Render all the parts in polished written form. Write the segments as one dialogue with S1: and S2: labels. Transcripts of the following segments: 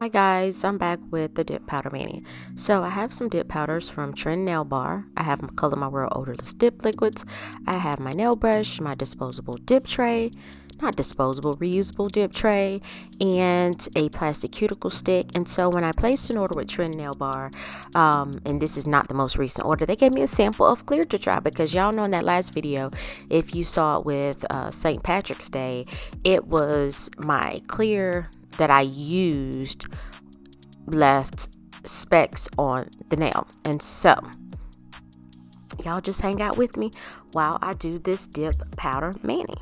S1: Hi guys, I'm back with the dip powder mania. So I have some dip powders from TrendNailBar. I have Color My World odorless dip liquids. I have my nail brush, my disposable dip tray, not disposable, reusable dip tray, and a plastic cuticle stick. And so when I placed an order with TrendNailBar, and this is not the most recent order, they gave me a sample of clear to try, because y'all know in that last video, if you saw it with St. Patrick's Day, it was my clear that I used left specks on the nail. And so y'all just hang out with me while I do this dip powder mani.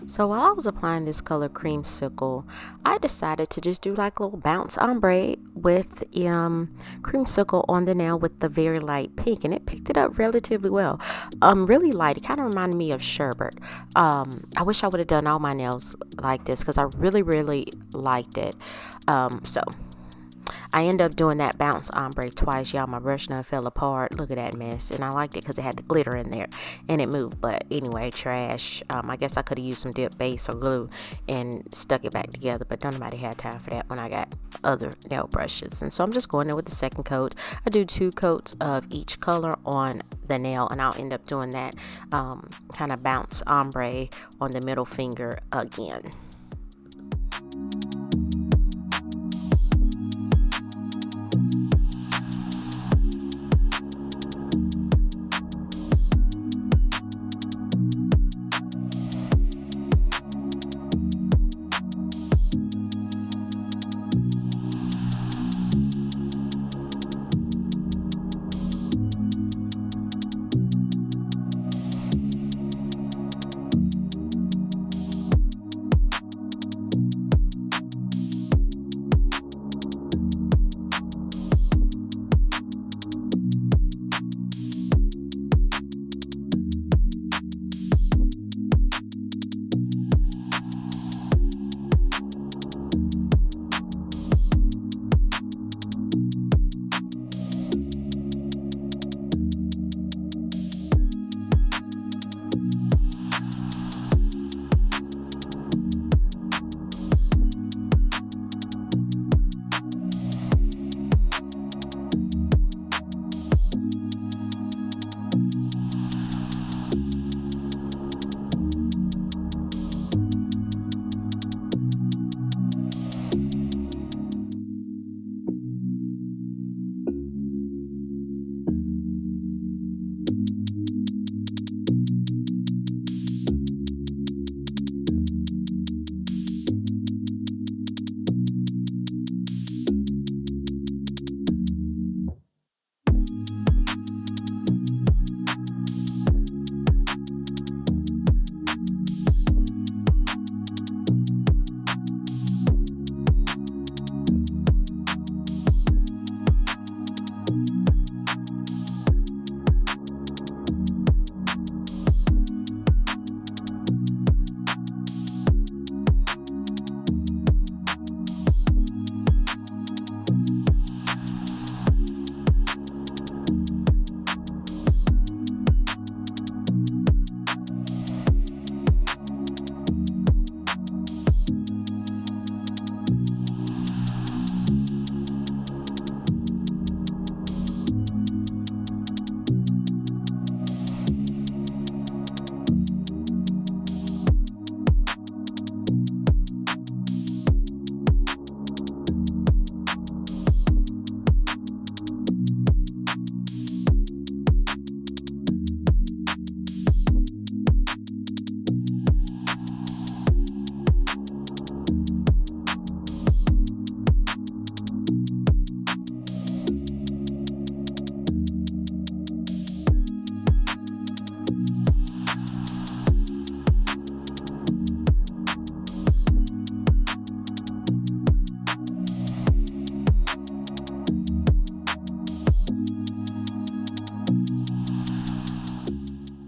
S1: So while I was applying this color Creamsicle, I decided to just do like a little bounce ombre with Creamsicle on the nail with the very light pink, and it picked it up relatively well. Really light. It kind of reminded me of sherbet. I wish I would have done all my nails like this because I really liked it. So I ended up doing that bounce ombre twice. Y'all, my brush now fell apart. Look at that mess. And I liked it because it had the glitter in there and it moved. But anyway, trash. I guess I could have used some dip base or glue and stuck it back together, but nobody had time for that when I got other nail brushes. And so I'm just going in with the second coat. I do 2 coats of each color on the nail, and I'll end up doing that kind of bounce ombre on the middle finger again.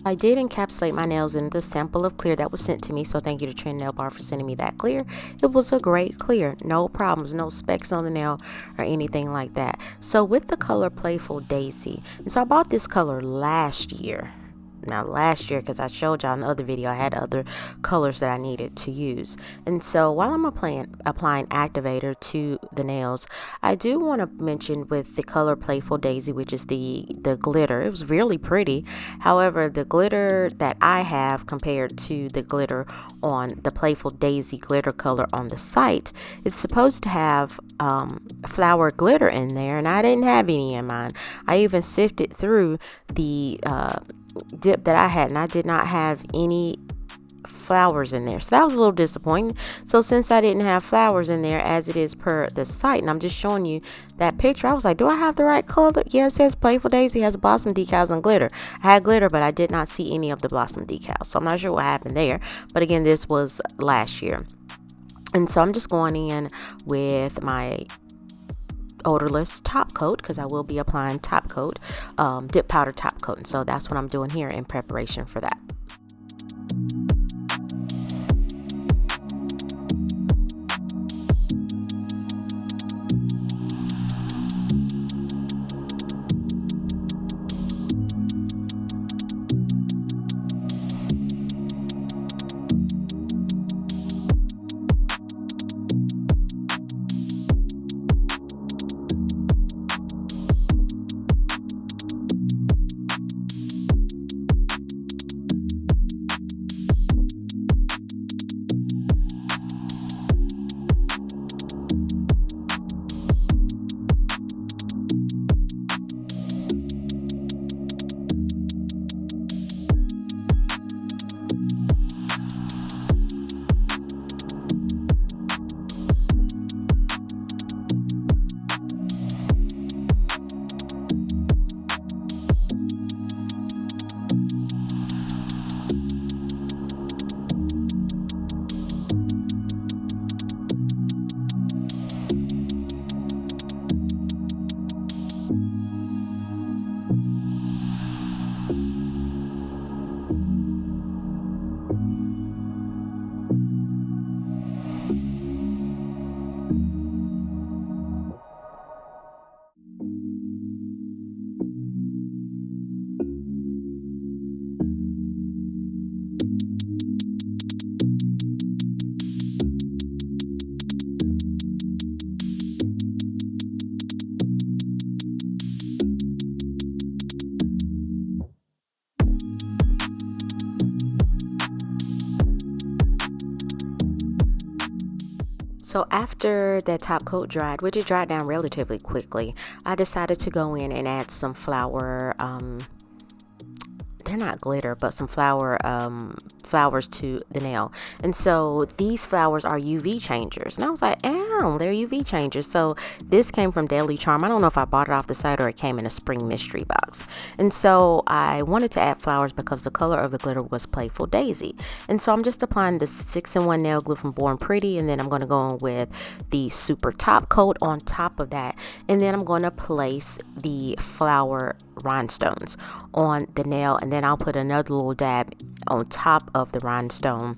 S1: I did encapsulate my nails in the sample of clear that was sent to me, so thank you to TrendNailBar for sending me that clear. It was a great clear, no problems, no specks on the nail or anything like that. So with the color Playful Daisy, and so I bought this color last year. Now last year, because I showed y'all in the other video, I had other colors that I needed to use. And so while I'm applying activator to the nails, I do want to mention with the color Playful Daisy, which is the glitter, it was really pretty. However, the glitter that I have compared to the glitter on the Playful Daisy glitter color on the site, it's supposed to have flower glitter in there, and I didn't have any in mine. I even sifted through the dip that I had, and I did not have any flowers in there, so that was a little disappointing. So since I didn't have flowers in there as it is per the site, and I'm just showing you that picture, I was like, do I have the right color? Yeah, it says Playful Daisy has blossom decals and glitter. I had glitter, but I did not see any of the blossom decals, so I'm not sure what happened there. But again, this was last year, and so I'm just going in with my odorless top coat, because I will be applying top coat, dip powder top coat, and so that's what I'm doing here in preparation for that. So after that top coat dried, which it dried down relatively quickly, I decided to go in and add some flower, they're not glitter, but some flowers to the nail. And so these flowers are UV changers, and I was like, oh, they're UV changers. So this came from Daily Charm. I don't know if I bought it off the site or it came in a spring mystery box. And so I wanted to add flowers because the color of the glitter was Playful Daisy. And so I'm just applying the 6-in-1 nail glue from Born Pretty, and then I'm going to go on with the super top coat on top of that, and then I'm going to place the flower rhinestones on the nail, and then I'll put another little dab on top of the rhinestone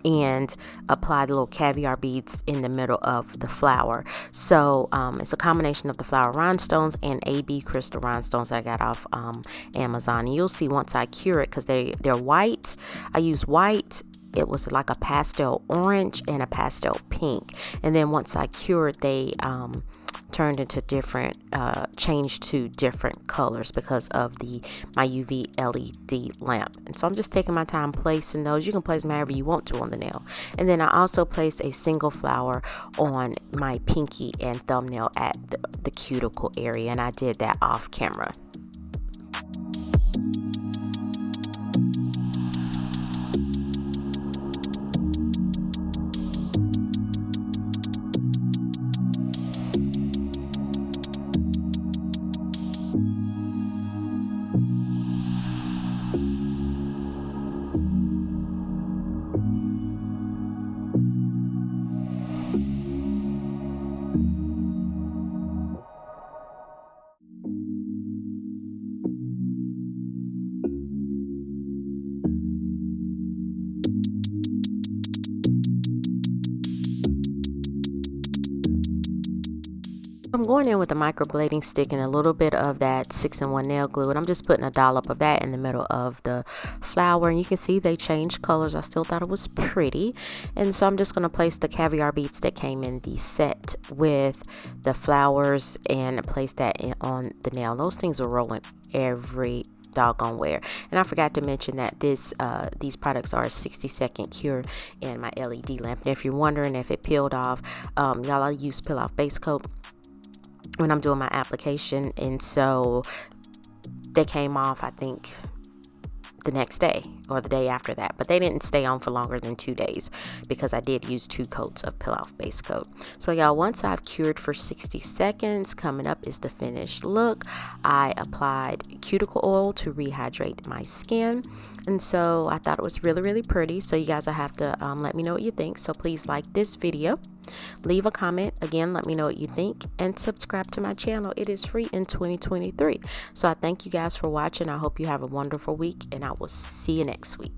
S1: and apply the little caviar beads in the middle of the flower. So it's a combination of the flower rhinestones and AB crystal rhinestones that I got off Amazon, and you'll see once I cure it, because they're white. I use white. It was like a pastel orange and a pastel pink, and then once I cured, they turned into different, changed to different colors because of my UV LED lamp. And so I'm just taking my time placing those. You can place them however you want to on the nail. And then I also placed a single flower on my pinky and thumbnail at the cuticle area, and I did that off camera. I'm going in with a microblading stick and a little bit of that 6-in-1 nail glue, and I'm just putting a dollop of that in the middle of the flower, and you can see they changed colors. I still thought it was pretty, and so I'm just going to place the caviar beads that came in the set with the flowers and place that on the nail. Those things are rolling every doggone wear. And I forgot to mention that these products are a 60-second cure in my LED lamp. And if you're wondering if it peeled off, y'all, I use peel off base coat when I'm doing my application, and so they came off, I think, the next day or the day after that, but they didn't stay on for longer than 2 days because I did use 2 coats of peel off base coat. So y'all, once I've cured for 60 seconds, coming up is the finished look. I applied cuticle oil to rehydrate my skin, and so I thought it was really, really pretty. So you guys, I have to let me know what you think. So please like this video, leave a comment, again, let me know what you think, and subscribe to my channel. It is free in 2023. So I thank you guys for watching. I hope you have a wonderful week, and I will see you next week.